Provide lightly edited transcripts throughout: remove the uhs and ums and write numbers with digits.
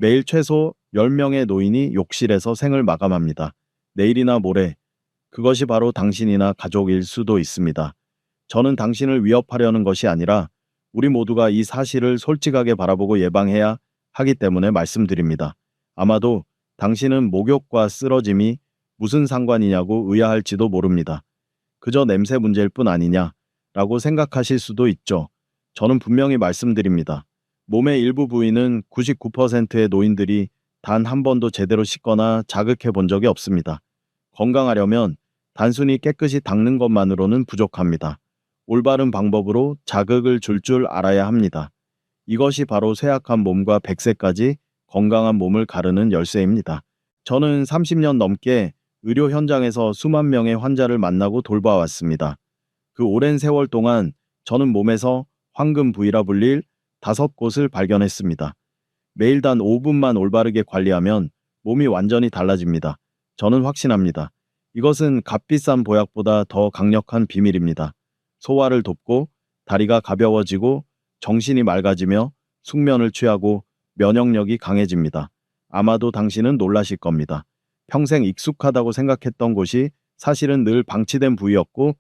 매일 최소 10명의 노인이 욕실에서 생을 마감합니다. 내일이나 모레 그것이 바로 당신이나 가족일 수도 있습니다. 저는 당신을 위협하려는 것이 아니라 우리 모두가 이 사실을 솔직하게 바라보고 예방해야 하기 때문에 말씀드립니다. 아마도 당신은 목욕과 쓰러짐이 무슨 상관이냐고 의아할지도 모릅니다. 그저 냄새 문제일 뿐 아니냐라고 생각하실 수도 있죠. 저는 분명히 말씀드립니다. 몸의 일부 부위는 99%의 노인들이 단 한 번도 제대로 씻거나 자극해 본 적이 없습니다. 건강하려면 단순히 깨끗이 닦는 것만으로는 부족합니다. 올바른 방법으로 자극을 줄 알아야 합니다. 이것이 바로 쇠약한 몸과 100세까지 건강한 몸을 가르는 열쇠입니다. 저는 30년 넘게 의료 현장에서 수만 명의 환자를 만나고 돌봐왔습니다. 그 오랜 세월 동안 저는 몸에서 황금 부위라 불릴 5곳을 발견했습니다. 매일 단 5분만 올바르게 관리하면 몸이 완전히 달라집니다. 저는 확신합니다. 이것은 값비싼 보약보다 더 강력한 비밀입니다. 소화를 돕고 다리가 가벼워지고 정신이 맑아지며 숙면을 취하고 면역력이 강해집니다. 아마도 당신은 놀라실 겁니다. 평생 익숙하다고 생각했던 곳이 사실은 늘 방치된 부위였고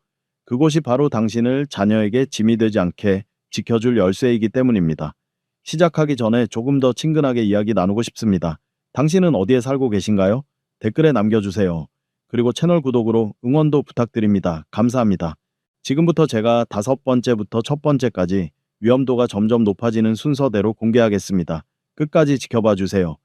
그곳이 바로 당신을 자녀에게 짐이 되지 않게 지켜줄 열쇠이기 때문입니다. 시작하기 전에 조금 더 친근하게 이야기 나누고 싶습니다. 당신은 어디에 살고 계신가요? 댓글에 남겨주세요. 그리고 채널 구독으로 응원도 부탁드립니다. 감사합니다. 지금부터 제가 5번째부터 첫 번째까지 위험도가 점점 높아지는 순서대로 공개하겠습니다. 끝까지 지켜봐 주세요.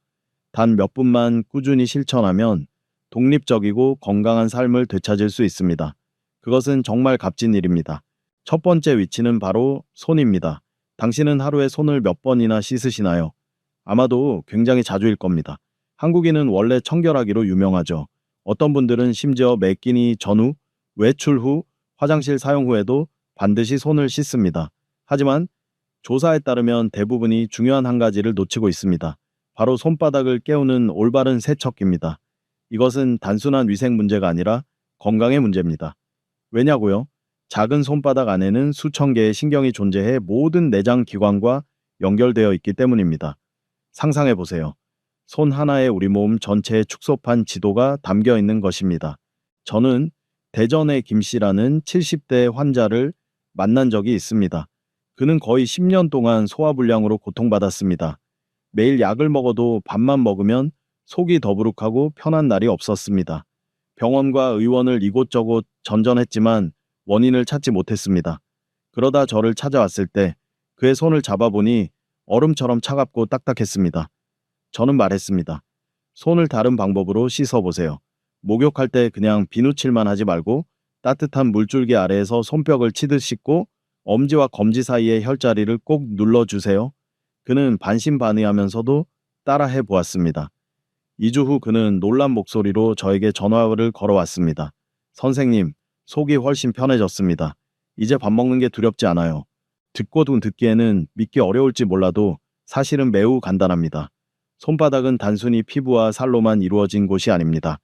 단 몇 분만 꾸준히 실천하면 독립적이고 건강한 삶을 되찾을 수 있습니다. 그것은 정말 값진 일입니다. 첫 번째 위치는 바로 손입니다. 당신은 하루에 손을 몇 번이나 씻으시나요? 아마도 굉장히 자주일 겁니다. 한국인은 원래 청결하기로 유명하죠. 어떤 분들은 심지어 매 끼니 전후, 외출 후, 화장실 사용 후에도 반드시 손을 씻습니다. 하지만 조사에 따르면 대부분이 중요한 한 가지를 놓치고 있습니다. 바로 손바닥을 깨우는 올바른 세척기입니다. 이것은 단순한 위생 문제가 아니라 건강의 문제입니다. 왜냐고요? 작은 손바닥 안에는 수천 개의 신경이 존재해 모든 내장 기관과 연결되어 있기 때문입니다. 상상해 보세요. 손 하나에 우리 몸 전체의 축소판 지도가 담겨 있는 것입니다. 저는 대전의 김 씨라는 70대 환자를 만난 적이 있습니다. 그는 거의 10년 동안 소화불량으로 고통받았습니다. 매일 약을 먹어도 밥만 먹으면 속이 더부룩하고 편한 날이 없었습니다. 병원과 의원을 이곳저곳 전전했지만 원인을 찾지 못했습니다. 그러다 저를 찾아왔을 때 그의 손을 잡아보니 얼음처럼 차갑고 딱딱했습니다. 저는 말했습니다. 손을 다른 방법으로 씻어보세요. 목욕할 때 그냥 비누칠만 하지 말고 따뜻한 물줄기 아래에서 손뼉을 치듯 씻고 엄지와 검지 사이의 혈자리를 꼭 눌러주세요. 그는 반신반의하면서도 따라해 보았습니다. 2주 후 그는 놀란 목소리로 저에게 전화를 걸어왔습니다. 선생님, 속이 훨씬 편해졌습니다. 이제 밥 먹는 게 두렵지 않아요. 듣고 듣기에는 믿기 어려울지 몰라도 사실은 매우 간단합니다. 손바닥은 단순히 피부와 살로만 이루어진 곳이 아닙니다.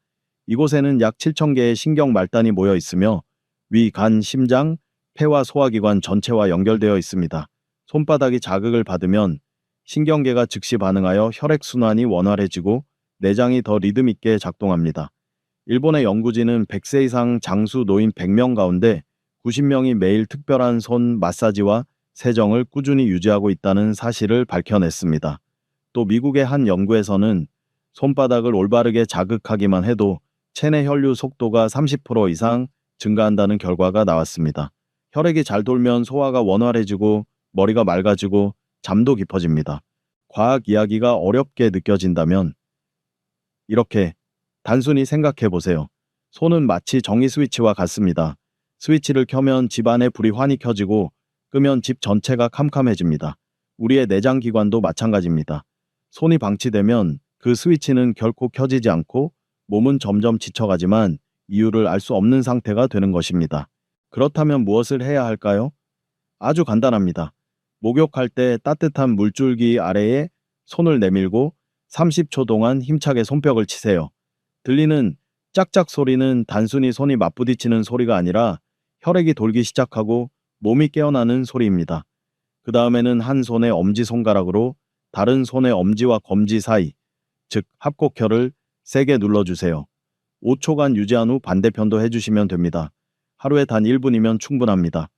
이곳에는 약 7,000개의 신경 말단이 모여 있으며 위, 간, 심장, 폐와 소화기관 전체와 연결되어 있습니다. 손바닥이 자극을 받으면 신경계가 즉시 반응하여 혈액순환이 원활해지고 내장이 더 리듬있게 작동합니다. 일본의 연구진은 100세 이상 장수 노인 100명 가운데 90명이 매일 특별한 손 마사지와 세정을 꾸준히 유지하고 있다는 사실을 밝혀냈습니다. 또 미국의 한 연구에서는 손바닥을 올바르게 자극하기만 해도 체내 혈류 속도가 30% 이상 증가한다는 결과가 나왔습니다. 혈액이 잘 돌면 소화가 원활해지고 머리가 맑아지고 잠도 깊어집니다. 과학 이야기가 어렵게 느껴진다면 이렇게 단순히 생각해 보세요. 손은 마치 전기 스위치와 같습니다. 스위치를 켜면 집 안에 불이 환히 켜지고 끄면 집 전체가 캄캄해집니다. 우리의 내장 기관도 마찬가지입니다. 손이 방치되면 그 스위치는 결코 켜지지 않고 몸은 점점 지쳐가지만 이유를 알 수 없는 상태가 되는 것입니다. 그렇다면 무엇을 해야 할까요? 아주 간단합니다. 목욕할 때 따뜻한 물줄기 아래에 손을 내밀고 30초 동안 힘차게 손뼉을 치세요. 들리는 짝짝 소리는 단순히 손이 맞부딪히는 소리가 아니라 혈액이 돌기 시작하고 몸이 깨어나는 소리입니다. 그 다음에는 한 손의 엄지손가락으로 다른 손의 엄지와 검지 사이, 즉 합곡혈을 세게 눌러주세요. 5초간 유지한 후 반대편도 해주시면 됩니다. 하루에 단 1분이면 충분합니다.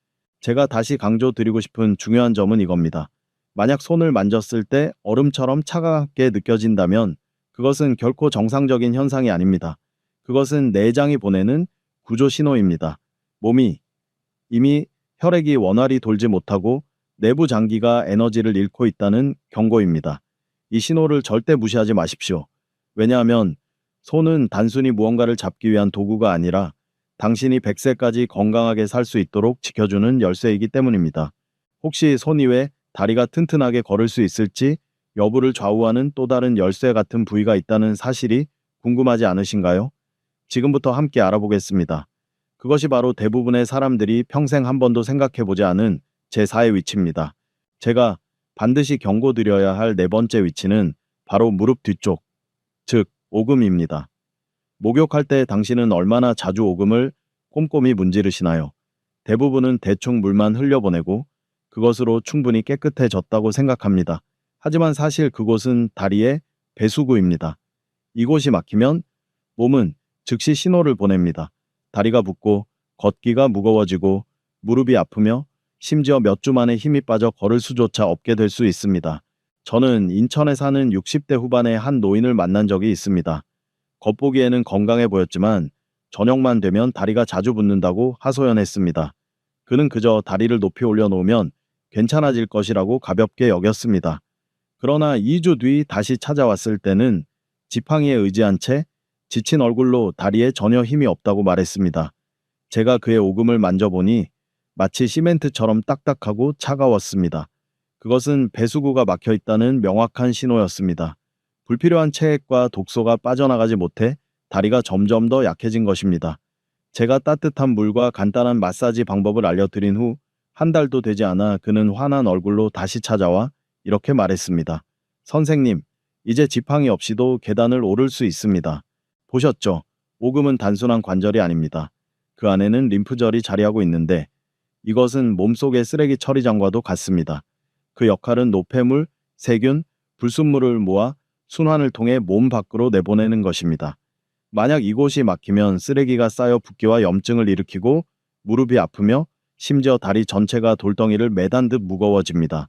제가 다시 강조드리고 싶은 중요한 점은 이겁니다. 만약 손을 만졌을 때 얼음처럼 차갑게 느껴진다면 그것은 결코 정상적인 현상이 아닙니다. 그것은 내장이 보내는 구조 신호입니다. 몸이 이미 혈액이 원활히 돌지 못하고 내부 장기가 에너지를 잃고 있다는 경고입니다. 이 신호를 절대 무시하지 마십시오. 왜냐하면 손은 단순히 무언가를 잡기 위한 도구가 아니라 당신이 100세까지 건강하게 살 수 있도록 지켜주는 열쇠이기 때문입니다. 혹시 손 이외에 다리가 튼튼하게 걸을 수 있을지 여부를 좌우하는 또 다른 열쇠 같은 부위가 있다는 사실이 궁금하지 않으신가요? 지금부터 함께 알아보겠습니다. 그것이 바로 대부분의 사람들이 평생 한 번도 생각해보지 않은 제4의 위치입니다. 제가 반드시 경고드려야 할 네 번째 위치는 바로 무릎 뒤쪽, 즉 오금입니다. 목욕할 때 당신은 얼마나 자주 오금을 꼼꼼히 문지르시나요? 대부분은 대충 물만 흘려보내고 그것으로 충분히 깨끗해졌다고 생각합니다. 하지만 사실 그곳은 다리의 배수구입니다. 이곳이 막히면 몸은 즉시 신호를 보냅니다. 다리가 붓고 걷기가 무거워지고 무릎이 아프며 심지어 몇 주 만에 힘이 빠져 걸을 수조차 없게 될 수 있습니다. 저는 인천에 사는 60대 후반의 한 노인을 만난 적이 있습니다. 겉보기에는 건강해 보였지만 저녁만 되면 다리가 자주 붓는다고 하소연했습니다. 그는 그저 다리를 높이 올려놓으면 괜찮아질 것이라고 가볍게 여겼습니다. 그러나 2주 뒤 다시 찾아왔을 때는 지팡이에 의지한 채 지친 얼굴로 다리에 전혀 힘이 없다고 말했습니다. 제가 그의 오금을 만져보니 마치 시멘트처럼 딱딱하고 차가웠습니다. 그것은 배수구가 막혀 있다는 명확한 신호였습니다. 불필요한 체액과 독소가 빠져나가지 못해 다리가 점점 더 약해진 것입니다. 제가 따뜻한 물과 간단한 마사지 방법을 알려드린 후 한 달도 되지 않아 그는 환한 얼굴로 다시 찾아와 이렇게 말했습니다. 선생님, 이제 지팡이 없이도 계단을 오를 수 있습니다. 보셨죠? 오금은 단순한 관절이 아닙니다. 그 안에는 림프절이 자리하고 있는데 이것은 몸속의 쓰레기 처리장과도 같습니다. 그 역할은 노폐물, 세균, 불순물을 모아 순환을 통해 몸 밖으로 내보내는 것입니다. 만약 이곳이 막히면 쓰레기가 쌓여 붓기와 염증을 일으키고 무릎이 아프며 심지어 다리 전체가 돌덩이를 매단 듯 무거워집니다.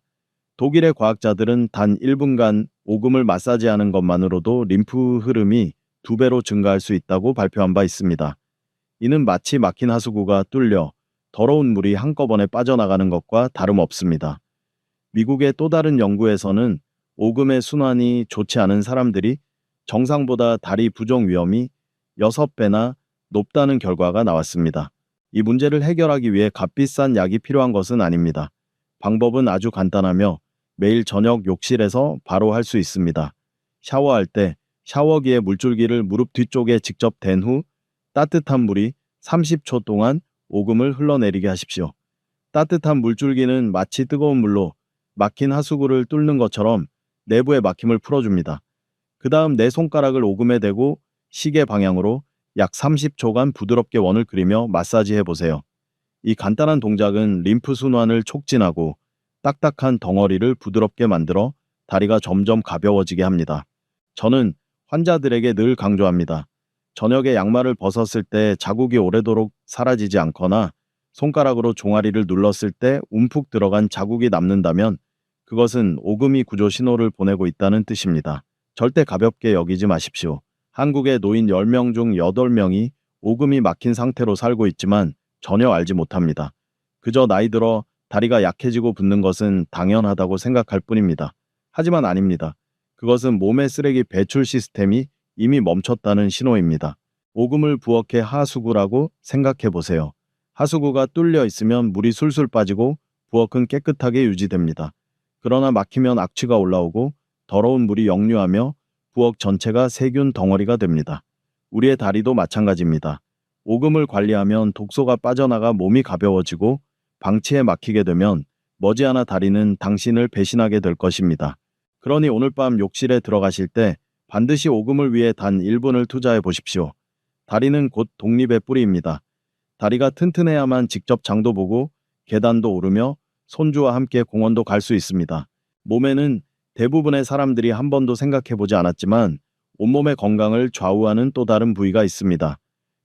독일의 과학자들은 단 1분간 오금을 마사지하는 것만으로도 림프 흐름이 2배로 증가할 수 있다고 발표한 바 있습니다. 이는 마치 막힌 하수구가 뚫려 더러운 물이 한꺼번에 빠져나가는 것과 다름없습니다. 미국의 또 다른 연구에서는 오금의 순환이 좋지 않은 사람들이 정상보다 다리 부종 위험이 6배나 높다는 결과가 나왔습니다. 이 문제를 해결하기 위해 값비싼 약이 필요한 것은 아닙니다. 방법은 아주 간단하며 매일 저녁 욕실에서 바로 할 수 있습니다. 샤워할 때 샤워기의 물줄기를 무릎 뒤쪽에 직접 댄 후 따뜻한 물이 30초 동안 오금을 흘러내리게 하십시오. 따뜻한 물줄기는 마치 뜨거운 물로 막힌 하수구를 뚫는 것처럼 내부의 막힘을 풀어줍니다. 그 다음 내 손가락을 오금에 대고 시계 방향으로 약 30초간 부드럽게 원을 그리며 마사지 해보세요. 이 간단한 동작은 림프 순환을 촉진하고 딱딱한 덩어리를 부드럽게 만들어 다리가 점점 가벼워지게 합니다. 저는 환자들에게 늘 강조합니다. 저녁에 양말을 벗었을 때 자국이 오래도록 사라지지 않거나 손가락으로 종아리를 눌렀을 때 움푹 들어간 자국이 남는다면 그것은 오금이 구조 신호를 보내고 있다는 뜻입니다. 절대 가볍게 여기지 마십시오. 한국의 노인 10명 중 8명이 오금이 막힌 상태로 살고 있지만 전혀 알지 못합니다. 그저 나이 들어 다리가 약해지고 붓는 것은 당연하다고 생각할 뿐입니다. 하지만 아닙니다. 그것은 몸의 쓰레기 배출 시스템이 이미 멈췄다는 신호입니다. 오금을 부엌의 하수구라고 생각해 보세요. 하수구가 뚫려 있으면 물이 술술 빠지고 부엌은 깨끗하게 유지됩니다. 그러나 막히면 악취가 올라오고 더러운 물이 역류하며 부엌 전체가 세균 덩어리가 됩니다. 우리의 다리도 마찬가지입니다. 오금을 관리하면 독소가 빠져나가 몸이 가벼워지고 방치에 막히게 되면 머지않아 다리는 당신을 배신하게 될 것입니다. 그러니 오늘 밤 욕실에 들어가실 때 반드시 오금을 위해 단 1분을 투자해 보십시오. 다리는 곧 독립의 뿌리입니다. 다리가 튼튼해야만 직접 장도 보고 계단도 오르며 손주와 함께 공원도 갈 수 있습니다. 몸에는 대부분의 사람들이 한 번도 생각해보지 않았지만 온몸의 건강을 좌우하는 또 다른 부위가 있습니다.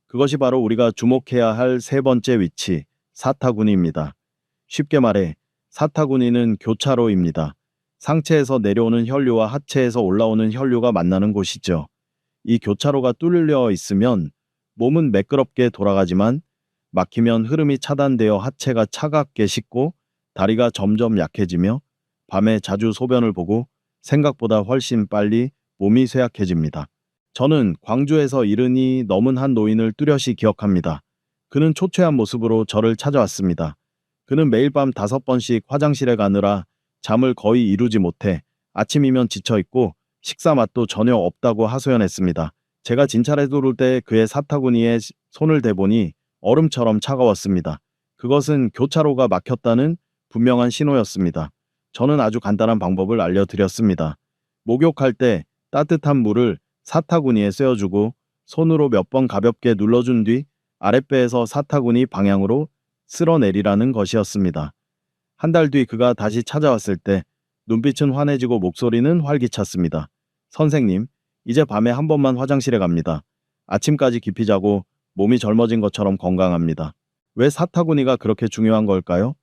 그것이 바로 우리가 주목해야 할 세 번째 위치, 사타구니입니다. 쉽게 말해 사타구니는 교차로입니다. 상체에서 내려오는 혈류와 하체에서 올라오는 혈류가 만나는 곳이죠. 이 교차로가 뚫려 있으면 몸은 매끄럽게 돌아가지만 막히면 흐름이 차단되어 하체가 차갑게 식고 다리가 점점 약해지며 밤에 자주 소변을 보고 생각보다 훨씬 빨리 몸이 쇠약해집니다. 저는 광주에서 70이 넘은 한 노인을 뚜렷이 기억합니다. 그는 초췌한 모습으로 저를 찾아왔습니다. 그는 매일 밤 5번씩 화장실에 가느라 잠을 거의 이루지 못해 아침이면 지쳐있고 식사 맛도 전혀 없다고 하소연했습니다. 제가 진찰해 들어올 때 그의 사타구니에 손을 대보니 얼음처럼 차가웠습니다. 그것은 교차로가 막혔다는 분명한 신호였습니다. 저는 아주 간단한 방법을 알려드렸습니다. 목욕할 때 따뜻한 물을 사타구니에 쐬어주고 손으로 몇 번 가볍게 눌러준 뒤 아랫배에서 사타구니 방향으로 쓸어내리라는 것이었습니다. 한 달 뒤 그가 다시 찾아왔을 때 눈빛은 환해지고 목소리는 활기찼습니다. 선생님, 이제 밤에 한 번만 화장실에 갑니다. 아침까지 깊이 자고 몸이 젊어진 것처럼 건강합니다. 왜 사타구니가 그렇게 중요한 걸까요?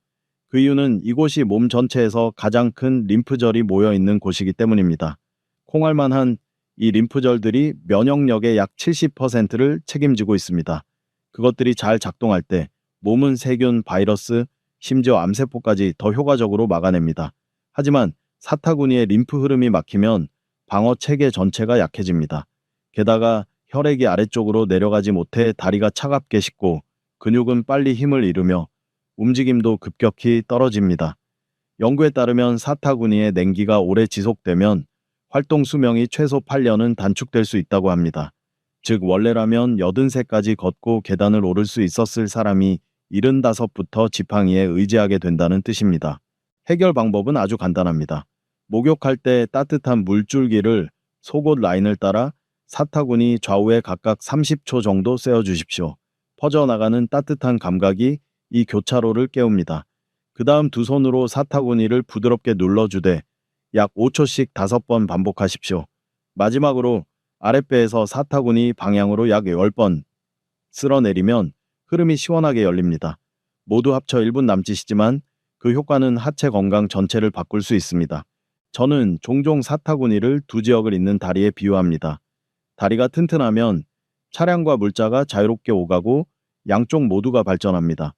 그 이유는 이곳이 몸 전체에서 가장 큰 림프절이 모여 있는 곳이기 때문입니다. 콩알만한 이 림프절들이 면역력의 약 70%를 책임지고 있습니다. 그것들이 잘 작동할 때 몸은 세균, 바이러스, 심지어 암세포까지 더 효과적으로 막아냅니다. 하지만 사타구니의 림프 흐름이 막히면 방어 체계 전체가 약해집니다. 게다가 혈액이 아래쪽으로 내려가지 못해 다리가 차갑게 식고 근육은 빨리 힘을 잃으며 움직임도 급격히 떨어집니다. 연구에 따르면 사타구니의 냉기가 오래 지속되면 활동 수명이 최소 8년은 단축될 수 있다고 합니다. 즉 원래라면 83까지 걷고 계단을 오를 수 있었을 사람이 75부터 지팡이에 의지하게 된다는 뜻입니다. 해결 방법은 아주 간단합니다. 목욕할 때 따뜻한 물줄기를 속옷 라인을 따라 사타구니 좌우에 각각 30초 정도 쐬어주십시오. 퍼져나가는 따뜻한 감각이 이 교차로를 깨웁니다. 그 다음 두 손으로 사타구니를 부드럽게 눌러주되 약 5초씩 5번 반복하십시오. 마지막으로 아랫배에서 사타구니 방향으로 약 10번 쓸어내리면 흐름이 시원하게 열립니다. 모두 합쳐 1분 남짓이지만 그 효과는 하체 건강 전체를 바꿀 수 있습니다. 저는 종종 사타구니를 두 지역을 잇는 다리에 비유합니다. 다리가 튼튼하면 차량과 물자가 자유롭게 오가고 양쪽 모두가 발전합니다.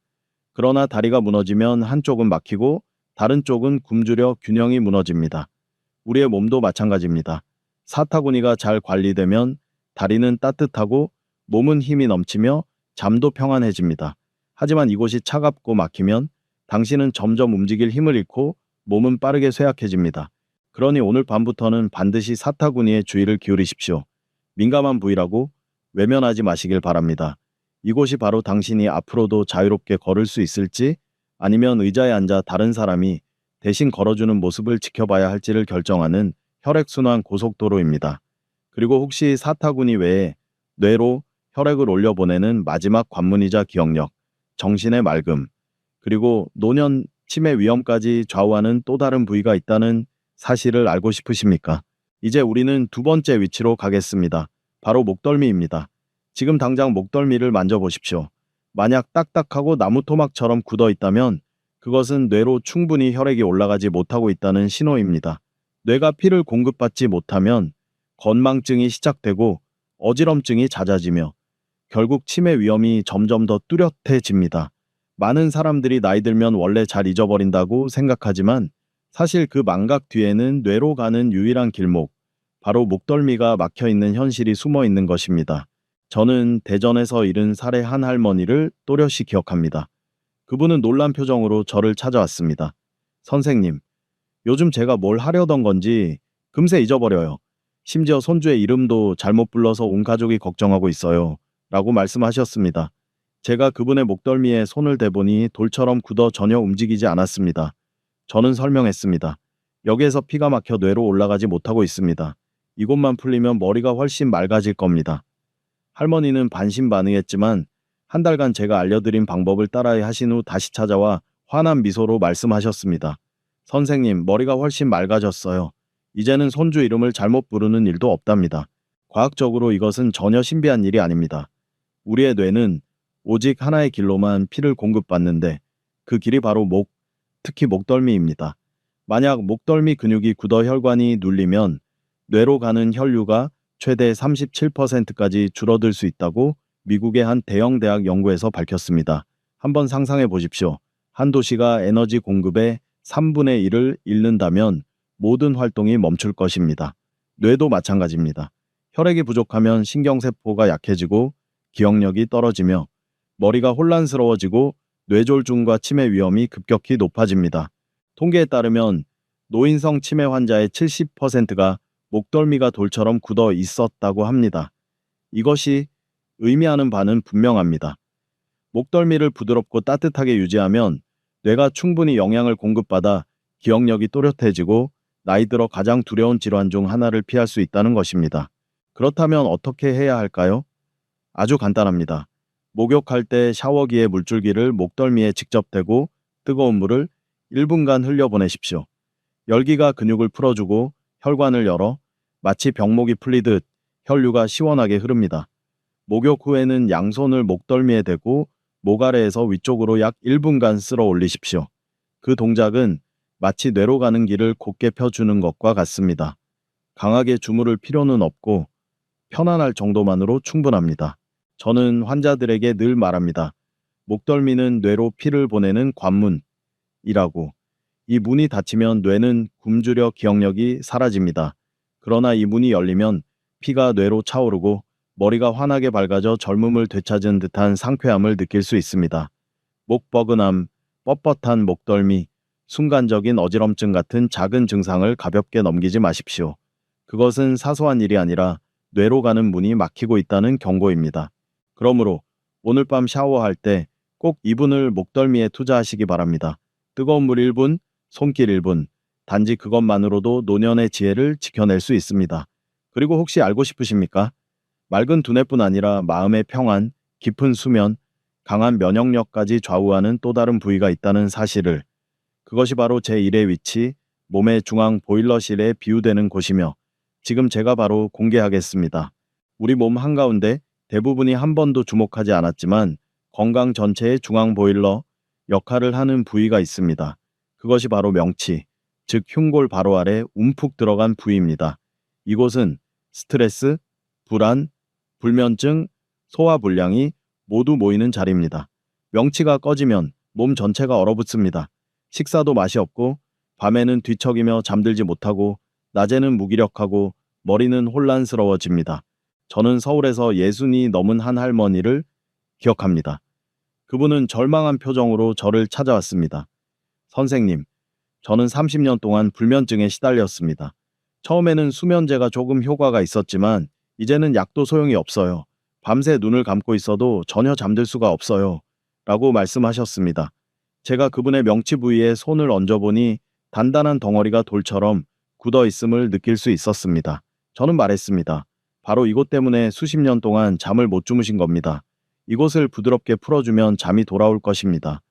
그러나 다리가 무너지면 한쪽은 막히고 다른 쪽은 굶주려 균형이 무너집니다. 우리의 몸도 마찬가지입니다. 사타구니가 잘 관리되면 다리는 따뜻하고 몸은 힘이 넘치며 잠도 평안해집니다. 하지만 이곳이 차갑고 막히면 당신은 점점 움직일 힘을 잃고 몸은 빠르게 쇠약해집니다. 그러니 오늘 밤부터는 반드시 사타구니에 주의를 기울이십시오. 민감한 부위라고 외면하지 마시길 바랍니다. 이곳이 바로 당신이 앞으로도 자유롭게 걸을 수 있을지 아니면 의자에 앉아 다른 사람이 대신 걸어주는 모습을 지켜봐야 할지를 결정하는 혈액순환 고속도로입니다. 그리고 혹시 사타구니 외에 뇌로 혈액을 올려보내는 마지막 관문이자 기억력, 정신의 맑음, 그리고 노년 치매 위험까지 좌우하는 또 다른 부위가 있다는 사실을 알고 싶으십니까? 이제 우리는 두 번째 위치로 가겠습니다. 바로 목덜미입니다. 지금 당장 목덜미를 만져보십시오. 만약 딱딱하고 나무 토막처럼 굳어 있다면 그것은 뇌로 충분히 혈액이 올라가지 못하고 있다는 신호입니다. 뇌가 피를 공급받지 못하면 건망증이 시작되고 어지럼증이 잦아지며 결국 치매 위험이 점점 더 뚜렷해집니다. 많은 사람들이 나이 들면 원래 잘 잊어버린다고 생각하지만 사실 그 망각 뒤에는 뇌로 가는 유일한 길목, 바로 목덜미가 막혀있는 현실이 숨어 있는 것입니다. 저는 대전에서 잃은 살해 한 할머니를 또렷이 기억합니다. 그분은 놀란 표정으로 저를 찾아왔습니다. 선생님, 요즘 제가 뭘 하려던 건지 금세 잊어버려요. 심지어 손주의 이름도 잘못 불러서 온 가족이 걱정하고 있어요. 라고 말씀하셨습니다. 제가 그분의 목덜미에 손을 대보니 돌처럼 굳어 전혀 움직이지 않았습니다. 저는 설명했습니다. 여기에서 피가 막혀 뇌로 올라가지 못하고 있습니다. 이곳만 풀리면 머리가 훨씬 맑아질 겁니다. 할머니는 반신반의했지만 한 달간 제가 알려드린 방법을 따라야 하신 후 다시 찾아와 환한 미소로 말씀하셨습니다. 선생님, 머리가 훨씬 맑아졌어요. 이제는 손주 이름을 잘못 부르는 일도 없답니다. 과학적으로 이것은 전혀 신비한 일이 아닙니다. 우리의 뇌는 오직 하나의 길로만 피를 공급받는데 그 길이 바로 목, 특히 목덜미입니다. 만약 목덜미 근육이 굳어 혈관이 눌리면 뇌로 가는 혈류가 최대 37%까지 줄어들 수 있다고 미국의 한 대형 대학 연구에서 밝혔습니다. 한번 상상해 보십시오. 한 도시가 에너지 공급의 3분의 1을 잃는다면 모든 활동이 멈출 것입니다. 뇌도 마찬가지입니다. 혈액이 부족하면 신경세포가 약해지고 기억력이 떨어지며 머리가 혼란스러워지고 뇌졸중과 치매 위험이 급격히 높아집니다. 통계에 따르면 노인성 치매 환자의 70%가 목덜미가 돌처럼 굳어 있었다고 합니다. 이것이 의미하는 바는 분명합니다. 목덜미를 부드럽고 따뜻하게 유지하면 뇌가 충분히 영양을 공급받아 기억력이 또렷해지고 나이 들어 가장 두려운 질환 중 하나를 피할 수 있다는 것입니다. 그렇다면 어떻게 해야 할까요? 아주 간단합니다. 목욕할 때 샤워기의 물줄기를 목덜미에 직접 대고 뜨거운 물을 1분간 흘려보내십시오. 열기가 근육을 풀어주고 혈관을 열어 마치 병목이 풀리듯 혈류가 시원하게 흐릅니다. 목욕 후에는 양손을 목덜미에 대고 목 아래에서 위쪽으로 약 1분간 쓸어 올리십시오. 그 동작은 마치 뇌로 가는 길을 곧게 펴주는 것과 같습니다. 강하게 주무를 필요는 없고 편안할 정도만으로 충분합니다. 저는 환자들에게 늘 말합니다. 목덜미는 뇌로 피를 보내는 관문이라고. 이 문이 닫히면 뇌는 굶주려 기억력이 사라집니다. 그러나 이 문이 열리면 피가 뇌로 차오르고 머리가 환하게 밝아져 젊음을 되찾은 듯한 상쾌함을 느낄 수 있습니다. 목 뻐근함, 뻣뻣한 목덜미, 순간적인 어지럼증 같은 작은 증상을 가볍게 넘기지 마십시오. 그것은 사소한 일이 아니라 뇌로 가는 문이 막히고 있다는 경고입니다. 그러므로 오늘 밤 샤워할 때 꼭 이분을 목덜미에 투자하시기 바랍니다. 뜨거운 물 1분, 손길 1분, 단지 그것만으로도 노년의 지혜를 지켜낼 수 있습니다. 그리고 혹시 알고 싶으십니까? 맑은 두뇌뿐 아니라 마음의 평안, 깊은 수면, 강한 면역력까지 좌우하는 또 다른 부위가 있다는 사실을, 그것이 바로 제1의 위치, 몸의 중앙 보일러실에 비유되는 곳이며 지금 제가 바로 공개하겠습니다. 우리 몸 한가운데 대부분이 한 번도 주목하지 않았지만 건강 전체의 중앙 보일러 역할을 하는 부위가 있습니다. 그것이 바로 명치, 즉 흉골 바로 아래 움푹 들어간 부위입니다. 이곳은 스트레스, 불안, 불면증, 소화불량이 모두 모이는 자리입니다. 명치가 꺼지면 몸 전체가 얼어붙습니다. 식사도 맛이 없고 밤에는 뒤척이며 잠들지 못하고 낮에는 무기력하고 머리는 혼란스러워집니다. 저는 서울에서 60이 넘은 한 할머니를 기억합니다. 그분은 절망한 표정으로 저를 찾아왔습니다. 선생님, 저는 30년 동안 불면증에 시달렸습니다. 처음에는 수면제가 조금 효과가 있었지만 이제는 약도 소용이 없어요. 밤새 눈을 감고 있어도 전혀 잠들 수가 없어요. 라고 말씀하셨습니다. 제가 그분의 명치 부위에 손을 얹어보니 단단한 덩어리가 돌처럼 굳어 있음을 느낄 수 있었습니다. 저는 말했습니다. 바로 이곳 때문에 수십 년 동안 잠을 못 주무신 겁니다. 이곳을 부드럽게 풀어주면 잠이 돌아올 것입니다.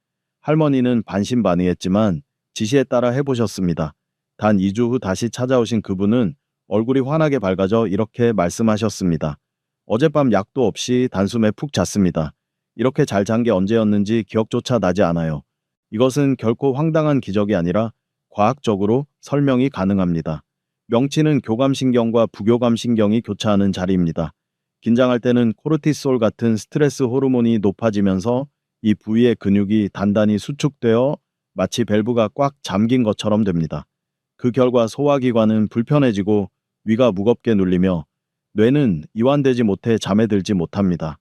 할머니는 반신반의했지만 지시에 따라 해보셨습니다. 단 2주 후 다시 찾아오신 그분은 얼굴이 환하게 밝아져 이렇게 말씀하셨습니다. 어젯밤 약도 없이 단숨에 푹 잤습니다. 이렇게 잘 잔 게 언제였는지 기억조차 나지 않아요. 이것은 결코 황당한 기적이 아니라 과학적으로 설명이 가능합니다. 명치는 교감신경과 부교감신경이 교차하는 자리입니다. 긴장할 때는 코르티솔 같은 스트레스 호르몬이 높아지면서 이 부위의 근육이 단단히 수축되어 마치 밸브가 꽉 잠긴 것처럼 됩니다. 그 결과 소화기관은 불편해지고 위가 무겁게 눌리며 뇌는 이완되지 못해 잠에 들지 못합니다.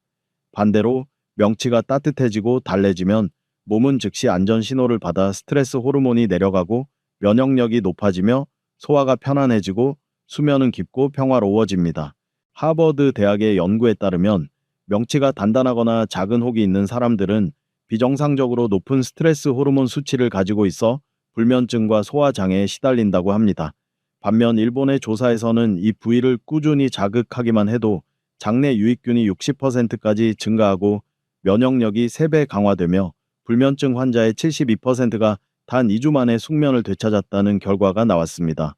반대로 명치가 따뜻해지고 달래지면 몸은 즉시 안전 신호를 받아 스트레스 호르몬이 내려가고 면역력이 높아지며 소화가 편안해지고 수면은 깊고 평화로워집니다. 하버드 대학의 연구에 따르면 명치가 단단하거나 작은 혹이 있는 사람들은 비정상적으로 높은 스트레스 호르몬 수치를 가지고 있어 불면증과 소화장애에 시달린다고 합니다. 반면 일본의 조사에서는 이 부위를 꾸준히 자극하기만 해도 장내 유익균이 60%까지 증가하고 면역력이 3배 강화되며 불면증 환자의 72%가 단 2주 만에 숙면을 되찾았다는 결과가 나왔습니다.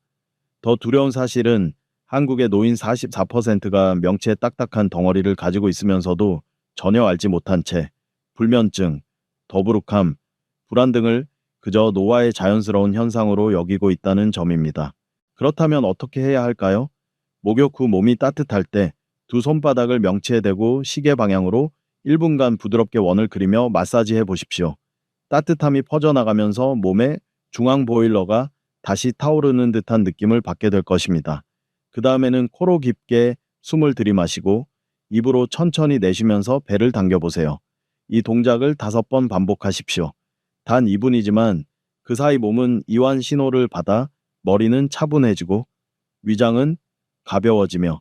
더 두려운 사실은 한국의 노인 44%가 명치에 딱딱한 덩어리를 가지고 있으면서도 전혀 알지 못한 채 불면증, 더부룩함, 불안 등을 그저 노화의 자연스러운 현상으로 여기고 있다는 점입니다. 그렇다면 어떻게 해야 할까요? 목욕 후 몸이 따뜻할 때 두 손바닥을 명치에 대고 시계 방향으로 1분간 부드럽게 원을 그리며 마사지해 보십시오. 따뜻함이 퍼져나가면서 몸의 중앙 보일러가 다시 타오르는 듯한 느낌을 받게 될 것입니다. 그 다음에는 코로 깊게 숨을 들이마시고 입으로 천천히 내쉬면서 배를 당겨보세요. 이 동작을 5번 반복하십시오. 단 2분이지만 그 사이 몸은 이완 신호를 받아 머리는 차분해지고 위장은 가벼워지며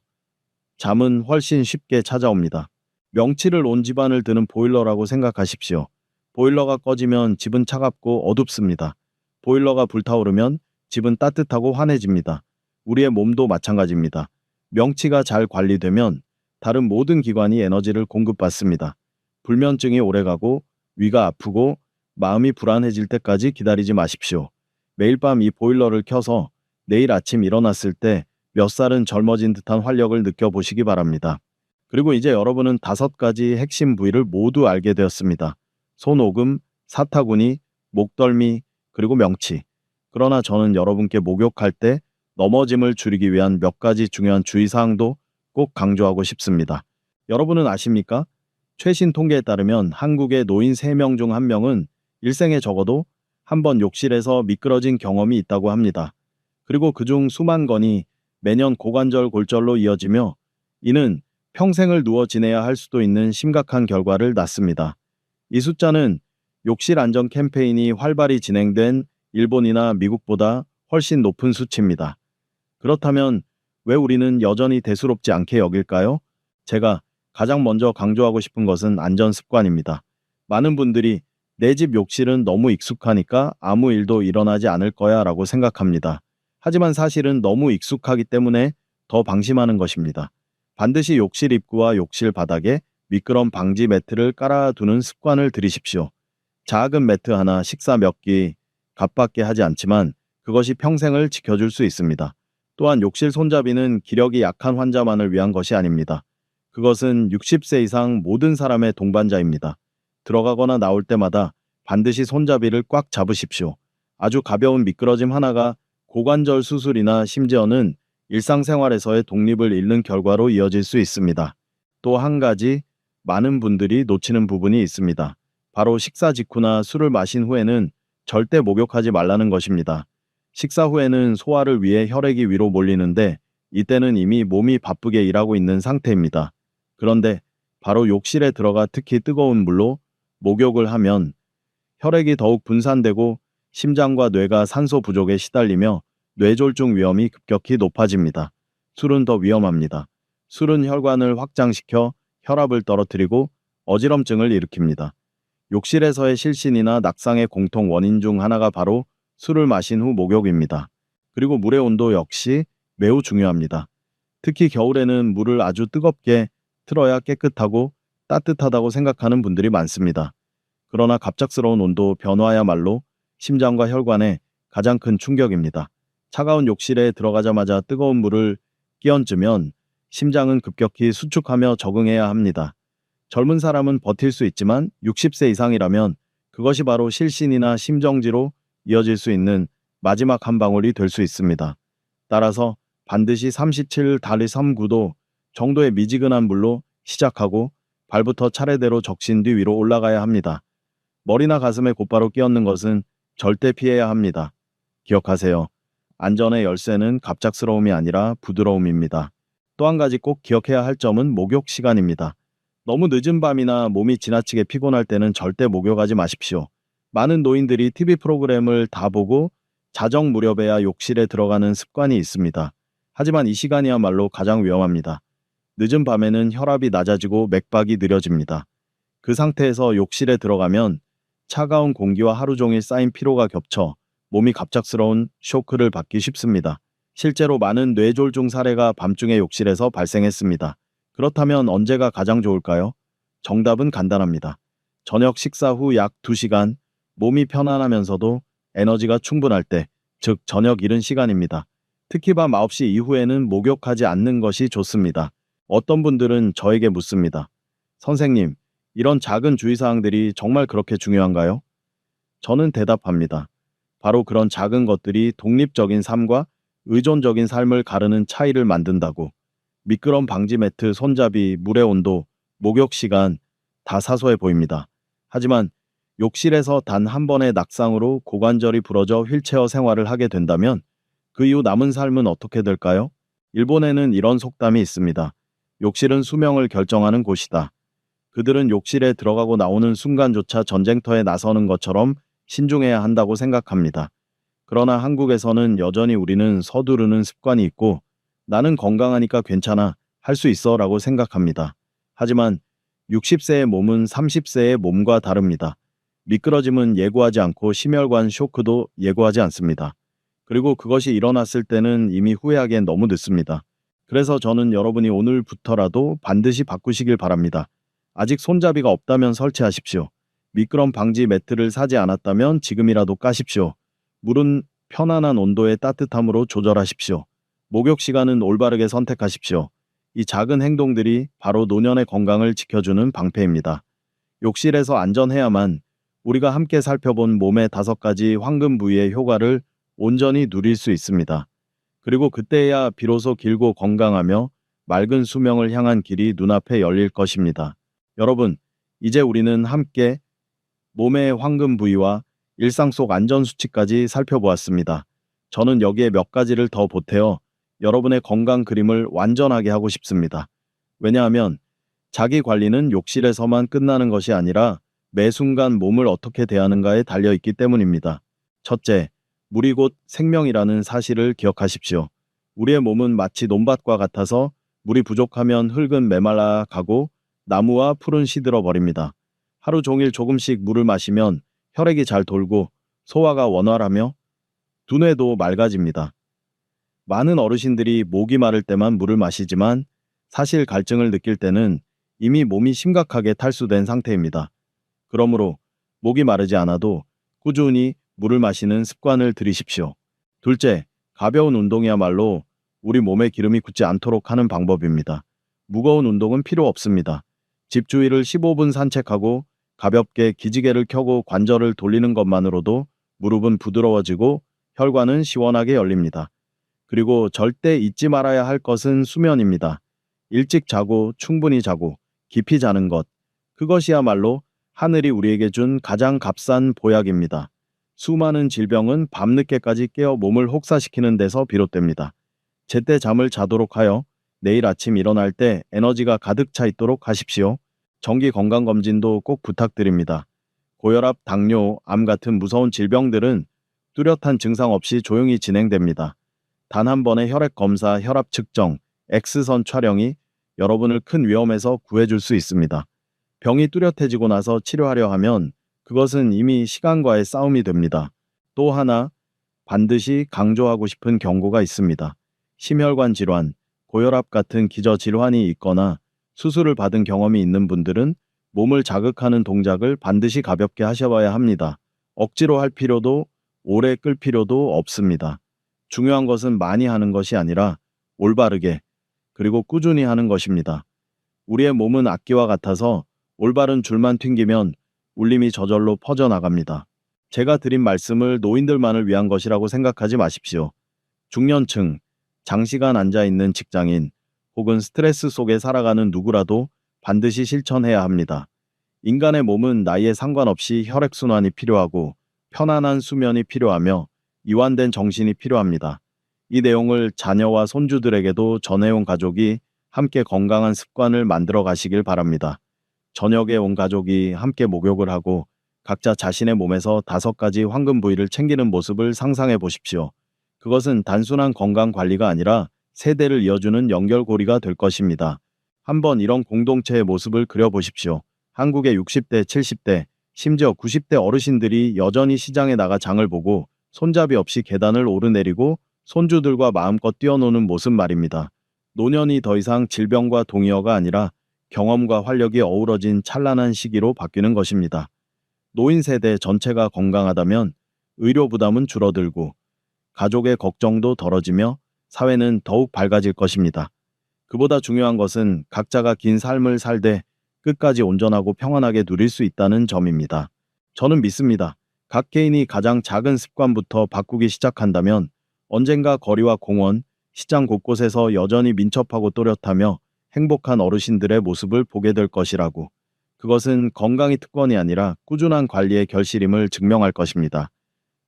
잠은 훨씬 쉽게 찾아옵니다. 명치를 온 집안을 드는 보일러라고 생각하십시오. 보일러가 꺼지면 집은 차갑고 어둡습니다. 보일러가 불타오르면 집은 따뜻하고 환해집니다. 우리의 몸도 마찬가지입니다. 명치가 잘 관리되면 다른 모든 기관이 에너지를 공급받습니다. 불면증이 오래가고 위가 아프고 마음이 불안해질 때까지 기다리지 마십시오. 매일 밤 이 보일러를 켜서 내일 아침 일어났을 때 몇 살은 젊어진 듯한 활력을 느껴보시기 바랍니다. 그리고 이제 여러분은 5가지 핵심 부위를 모두 알게 되었습니다. 손오금, 사타구니, 목덜미, 그리고 명치. 그러나 저는 여러분께 목욕할 때 넘어짐을 줄이기 위한 몇 가지 중요한 주의사항도 꼭 강조하고 싶습니다. 여러분은 아십니까? 최신 통계에 따르면 한국의 노인 3명 중 1명은 일생에 적어도 한 번 욕실에서 미끄러진 경험이 있다고 합니다. 그리고 그중 수만 건이 매년 고관절 골절로 이어지며 이는 평생을 누워 지내야 할 수도 있는 심각한 결과를 낳습니다. 이 숫자는 욕실 안전 캠페인이 활발히 진행된 일본이나 미국보다 훨씬 높은 수치입니다. 그렇다면 왜 우리는 여전히 대수롭지 않게 여길까요? 제가 가장 먼저 강조하고 싶은 것은 안전 습관입니다. 많은 분들이 내 집 욕실은 너무 익숙하니까 아무 일도 일어나지 않을 거야 라고 생각합니다. 하지만 사실은 너무 익숙하기 때문에 더 방심하는 것입니다. 반드시 욕실 입구와 욕실 바닥에 미끄럼 방지 매트를 깔아두는 습관을 들이십시오. 작은 매트 하나 식사 몇 끼 값밖에 하지 않지만 그것이 평생을 지켜줄 수 있습니다. 또한 욕실 손잡이는 기력이 약한 환자만을 위한 것이 아닙니다. 그것은 60세 이상 모든 사람의 동반자입니다. 들어가거나 나올 때마다 반드시 손잡이를 꽉 잡으십시오. 아주 가벼운 미끄러짐 하나가 고관절 수술이나 심지어는 일상생활에서의 독립을 잃는 결과로 이어질 수 있습니다. 또 한 가지 많은 분들이 놓치는 부분이 있습니다. 바로 식사 직후나 술을 마신 후에는 절대 목욕하지 말라는 것입니다. 식사 후에는 소화를 위해 혈액이 위로 몰리는데 이때는 이미 몸이 바쁘게 일하고 있는 상태입니다. 그런데 바로 욕실에 들어가 특히 뜨거운 물로 목욕을 하면 혈액이 더욱 분산되고 심장과 뇌가 산소 부족에 시달리며 뇌졸중 위험이 급격히 높아집니다. 술은 더 위험합니다. 술은 혈관을 확장시켜 혈압을 떨어뜨리고 어지럼증을 일으킵니다. 욕실에서의 실신이나 낙상의 공통 원인 중 하나가 바로 술을 마신 후 목욕입니다. 그리고 물의 온도 역시 매우 중요합니다. 특히 겨울에는 물을 아주 뜨겁게 틀어야 깨끗하고 따뜻하다고 생각하는 분들이 많습니다. 그러나 갑작스러운 온도 변화야말로 심장과 혈관에 가장 큰 충격입니다. 차가운 욕실에 들어가자마자 뜨거운 물을 끼얹으면 심장은 급격히 수축하며 적응해야 합니다. 젊은 사람은 버틸 수 있지만 60세 이상이라면 그것이 바로 실신이나 심정지로 이어질 수 있는 마지막 한 방울이 될 수 있습니다. 따라서 반드시 37-39도 정도의 미지근한 물로 시작하고 발부터 차례대로 적신 뒤 위로 올라가야 합니다. 머리나 가슴에 곧바로 끼얹는 것은 절대 피해야 합니다. 기억하세요. 안전의 열쇠는 갑작스러움이 아니라 부드러움입니다. 또 한 가지 꼭 기억해야 할 점은 목욕 시간입니다. 너무 늦은 밤이나 몸이 지나치게 피곤할 때는 절대 목욕하지 마십시오. 많은 노인들이 TV 프로그램을 다 보고 자정 무렵에야 욕실에 들어가는 습관이 있습니다. 하지만 이 시간이야말로 가장 위험합니다. 늦은 밤에는 혈압이 낮아지고 맥박이 느려집니다. 그 상태에서 욕실에 들어가면 차가운 공기와 하루 종일 쌓인 피로가 겹쳐 몸이 갑작스러운 쇼크를 받기 쉽습니다. 실제로 많은 뇌졸중 사례가 밤중에 욕실에서 발생했습니다. 그렇다면 언제가 가장 좋을까요? 정답은 간단합니다. 저녁 식사 후 약 2시간, 몸이 편안하면서도 에너지가 충분할 때, 즉 저녁 이른 시간입니다. 특히 밤 9시 이후에는 목욕하지 않는 것이 좋습니다. 어떤 분들은 저에게 묻습니다. 선생님, 이런 작은 주의사항들이 정말 그렇게 중요한가요? 저는 대답합니다. 바로 그런 작은 것들이 독립적인 삶과 의존적인 삶을 가르는 차이를 만든다고. 미끄럼 방지 매트, 손잡이, 물의 온도, 목욕 시간 다 사소해 보입니다. 하지만 욕실에서 단 한 번의 낙상으로 고관절이 부러져 휠체어 생활을 하게 된다면 그 이후 남은 삶은 어떻게 될까요? 일본에는 이런 속담이 있습니다. 욕실은 수명을 결정하는 곳이다. 그들은 욕실에 들어가고 나오는 순간조차 전쟁터에 나서는 것처럼 신중해야 한다고 생각합니다. 그러나 한국에서는 여전히 우리는 서두르는 습관이 있고 나는 건강하니까 괜찮아, 할 수 있어 라고 생각합니다. 하지만 60세의 몸은 30세의 몸과 다릅니다. 미끄러짐은 예고하지 않고 심혈관 쇼크도 예고하지 않습니다. 그리고 그것이 일어났을 때는 이미 후회하기엔 너무 늦습니다. 그래서 저는 여러분이 오늘부터라도 반드시 바꾸시길 바랍니다. 아직 손잡이가 없다면 설치하십시오. 미끄럼 방지 매트를 사지 않았다면 지금이라도 까십시오. 물은 편안한 온도의 따뜻함으로 조절하십시오. 목욕 시간은 올바르게 선택하십시오. 이 작은 행동들이 바로 노년의 건강을 지켜주는 방패입니다. 욕실에서 안전해야만 우리가 함께 살펴본 몸의 5가지 황금 부위의 효과를 온전히 누릴 수 있습니다. 그리고 그때야 비로소 길고 건강하며 맑은 수명을 향한 길이 눈앞에 열릴 것입니다. 여러분, 이제 우리는 함께 몸의 황금 부위와 일상 속 안전 수치까지 살펴보았습니다. 저는 여기에 몇 가지를 더 보태어 여러분의 건강 그림을 완전하게 하고 싶습니다. 왜냐하면 자기 관리는 욕실에서만 끝나는 것이 아니라 매 순간 몸을 어떻게 대하는가에 달려 있기 때문입니다. 첫째, 물이 곧 생명이라는 사실을 기억하십시오. 우리의 몸은 마치 논밭과 같아서 물이 부족하면 흙은 메말라 가고 나무와 풀은 시들어 버립니다. 하루 종일 조금씩 물을 마시면 혈액이 잘 돌고 소화가 원활하며 두뇌도 맑아집니다. 많은 어르신들이 목이 마를 때만 물을 마시지만 사실 갈증을 느낄 때는 이미 몸이 심각하게 탈수된 상태입니다. 그러므로 목이 마르지 않아도 꾸준히 물을 마시는 습관을 들이십시오. 둘째, 가벼운 운동이야말로 우리 몸에 기름이 굳지 않도록 하는 방법입니다. 무거운 운동은 필요 없습니다. 집 주위를 15분 산책하고 가볍게 기지개를 켜고 관절을 돌리는 것만으로도 무릎은 부드러워지고 혈관은 시원하게 열립니다. 그리고 절대 잊지 말아야 할 것은 수면입니다. 일찍 자고 충분히 자고 깊이 자는 것. 그것이야말로 하늘이 우리에게 준 가장 값싼 보약입니다. 수많은 질병은 밤늦게까지 깨어 몸을 혹사시키는 데서 비롯됩니다. 제때 잠을 자도록 하여 내일 아침 일어날 때 에너지가 가득 차 있도록 하십시오. 정기 건강검진도 꼭 부탁드립니다. 고혈압, 당뇨, 암 같은 무서운 질병들은 뚜렷한 증상 없이 조용히 진행됩니다. 단 한 번의 혈액 검사, 혈압 측정, X선 촬영이 여러분을 큰 위험에서 구해줄 수 있습니다. 병이 뚜렷해지고 나서 치료하려 하면 그것은 이미 시간과의 싸움이 됩니다. 또 하나 반드시 강조하고 싶은 경고가 있습니다. 심혈관 질환, 고혈압 같은 기저질환이 있거나 수술을 받은 경험이 있는 분들은 몸을 자극하는 동작을 반드시 가볍게 하셔봐야 합니다. 억지로 할 필요도 오래 끌 필요도 없습니다. 중요한 것은 많이 하는 것이 아니라 올바르게 그리고 꾸준히 하는 것입니다. 우리의 몸은 악기와 같아서 올바른 줄만 튕기면 울림이 저절로 퍼져나갑니다. 제가 드린 말씀을 노인들만을 위한 것이라고 생각하지 마십시오. 중년층, 장시간 앉아있는 직장인, 혹은 스트레스 속에 살아가는 누구라도 반드시 실천해야 합니다. 인간의 몸은 나이에 상관없이 혈액순환이 필요하고 편안한 수면이 필요하며 이완된 정신이 필요합니다. 이 내용을 자녀와 손주들에게도 전해온 가족이 함께 건강한 습관을 만들어 가시길 바랍니다. 저녁에 온 가족이 함께 목욕을 하고 각자 자신의 몸에서 5가지 황금 부위를 챙기는 모습을 상상해 보십시오. 그것은 단순한 건강 관리가 아니라 세대를 이어주는 연결고리가 될 것입니다. 한번 이런 공동체의 모습을 그려보십시오. 한국의 60대, 70대, 심지어 90대 어르신들이 여전히 시장에 나가 장을 보고 손잡이 없이 계단을 오르내리고 손주들과 마음껏 뛰어노는 모습 말입니다. 노년이 더 이상 질병과 동의어가 아니라 경험과 활력이 어우러진 찬란한 시기로 바뀌는 것입니다. 노인 세대 전체가 건강하다면 의료 부담은 줄어들고 가족의 걱정도 덜어지며 사회는 더욱 밝아질 것입니다. 그보다 중요한 것은 각자가 긴 삶을 살되 끝까지 온전하고 평안하게 누릴 수 있다는 점입니다. 저는 믿습니다. 각 개인이 가장 작은 습관부터 바꾸기 시작한다면 언젠가 거리와 공원, 시장 곳곳에서 여전히 민첩하고 또렷하며 행복한 어르신들의 모습을 보게 될 것이라고. 그것은 건강이 특권이 아니라 꾸준한 관리의 결실임을 증명할 것입니다.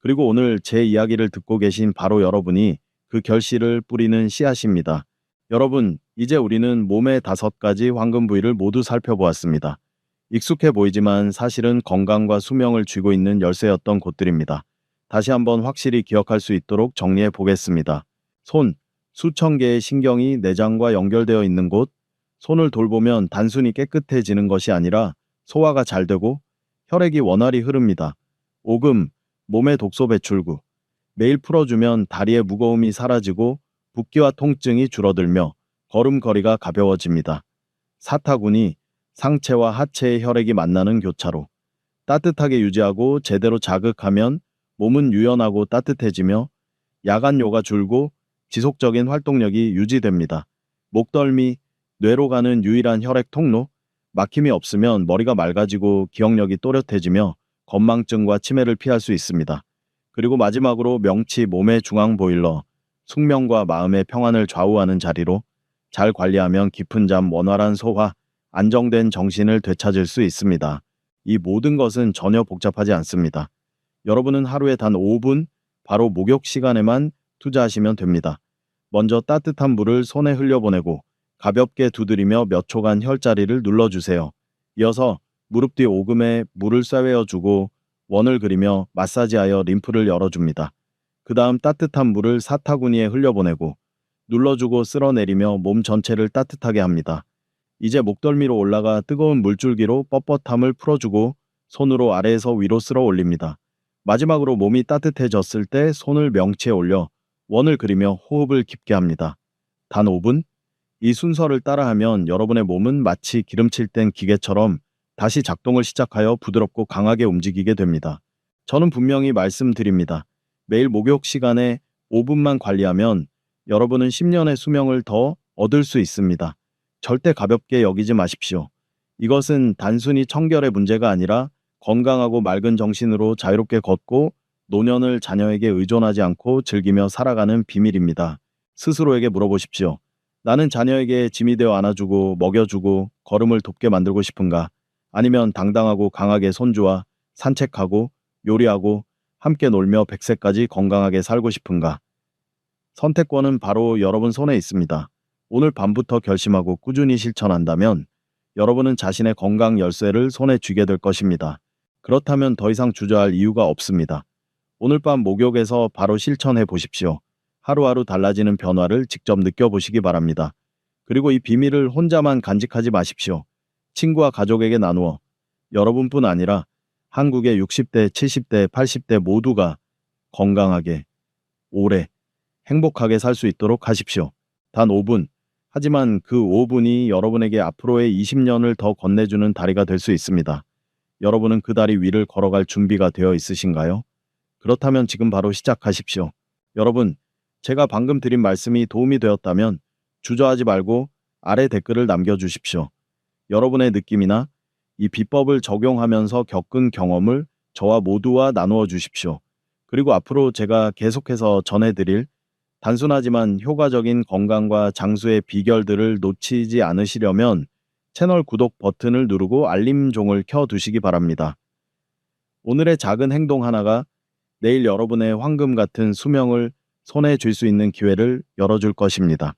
그리고 오늘 제 이야기를 듣고 계신 바로 여러분이 그 결실을 뿌리는 씨앗입니다. 여러분, 이제 우리는 몸의 5가지 황금 부위를 모두 살펴보았습니다. 익숙해 보이지만 사실은 건강과 수명을 쥐고 있는 열쇠였던 곳들입니다. 다시 한번 확실히 기억할 수 있도록 정리해 보겠습니다. 손, 수천 개의 신경이 내장과 연결되어 있는 곳. 손을 돌보면 단순히 깨끗해지는 것이 아니라 소화가 잘 되고 혈액이 원활히 흐릅니다. 오금, 몸의 독소 배출구. 매일 풀어주면 다리의 무거움이 사라지고 붓기와 통증이 줄어들며 걸음걸이가 가벼워집니다. 사타구니, 상체와 하체의 혈액이 만나는 교차로. 따뜻하게 유지하고 제대로 자극하면 몸은 유연하고 따뜻해지며 야간요가 줄고 지속적인 활동력이 유지됩니다. 목덜미, 뇌로 가는 유일한 혈액 통로. 막힘이 없으면 머리가 맑아지고 기억력이 또렷해지며 건망증과 치매를 피할 수 있습니다. 그리고 마지막으로 명치, 몸의 중앙 보일러. 숙명과 마음의 평안을 좌우하는 자리로 잘 관리하면 깊은 잠, 원활한 소화, 안정된 정신을 되찾을 수 있습니다. 이 모든 것은 전혀 복잡하지 않습니다. 여러분은 하루에 단 5분, 바로 목욕 시간에만 투자하시면 됩니다. 먼저 따뜻한 물을 손에 흘려보내고 가볍게 두드리며 몇 초간 혈자리를 눌러주세요. 이어서 무릎 뒤 오금에 물을 쐬매어주고 원을 그리며 마사지하여 림프를 열어줍니다. 그 다음 따뜻한 물을 사타구니에 흘려보내고 눌러주고 쓸어내리며 몸 전체를 따뜻하게 합니다. 이제 목덜미로 올라가 뜨거운 물줄기로 뻣뻣함을 풀어주고 손으로 아래에서 위로 쓸어 올립니다. 마지막으로 몸이 따뜻해졌을 때 손을 명치에 올려 원을 그리며 호흡을 깊게 합니다. 단 5분? 이 순서를 따라하면 여러분의 몸은 마치 기름칠 땐 기계처럼 다시 작동을 시작하여 부드럽고 강하게 움직이게 됩니다. 저는 분명히 말씀드립니다. 매일 목욕 시간에 5분만 관리하면 여러분은 10년의 수명을 더 얻을 수 있습니다. 절대 가볍게 여기지 마십시오. 이것은 단순히 청결의 문제가 아니라 건강하고 맑은 정신으로 자유롭게 걷고 노년을 자녀에게 의존하지 않고 즐기며 살아가는 비밀입니다. 스스로에게 물어보십시오. 나는 자녀에게 짐이 되어 안아주고 먹여주고 걸음을 돕게 만들고 싶은가? 아니면 당당하고 강하게 손주와 산책하고 요리하고 함께 놀며 100세까지 건강하게 살고 싶은가? 선택권은 바로 여러분 손에 있습니다. 오늘 밤부터 결심하고 꾸준히 실천한다면 여러분은 자신의 건강 열쇠를 손에 쥐게 될 것입니다. 그렇다면 더 이상 주저할 이유가 없습니다. 오늘 밤 목욕에서 바로 실천해 보십시오. 하루하루 달라지는 변화를 직접 느껴보시기 바랍니다. 그리고 이 비밀을 혼자만 간직하지 마십시오. 친구와 가족에게 나누어 여러분뿐 아니라 한국의 60대, 70대, 80대 모두가 건강하게, 오래, 행복하게 살 수 있도록 하십시오. 단 5분. 하지만 그 5분이 여러분에게 앞으로의 20년을 더 건네주는 다리가 될 수 있습니다. 여러분은 그 다리 위를 걸어갈 준비가 되어 있으신가요? 그렇다면 지금 바로 시작하십시오. 여러분, 제가 방금 드린 말씀이 도움이 되었다면 주저하지 말고 아래 댓글을 남겨주십시오. 여러분의 느낌이나 이 비법을 적용하면서 겪은 경험을 저와 모두와 나누어 주십시오. 그리고 앞으로 제가 계속해서 전해드릴 단순하지만 효과적인 건강과 장수의 비결들을 놓치지 않으시려면 채널 구독 버튼을 누르고 알림종을 켜두시기 바랍니다. 오늘의 작은 행동 하나가 내일 여러분의 황금 같은 수명을 손에 쥘 수 있는 기회를 열어줄 것입니다.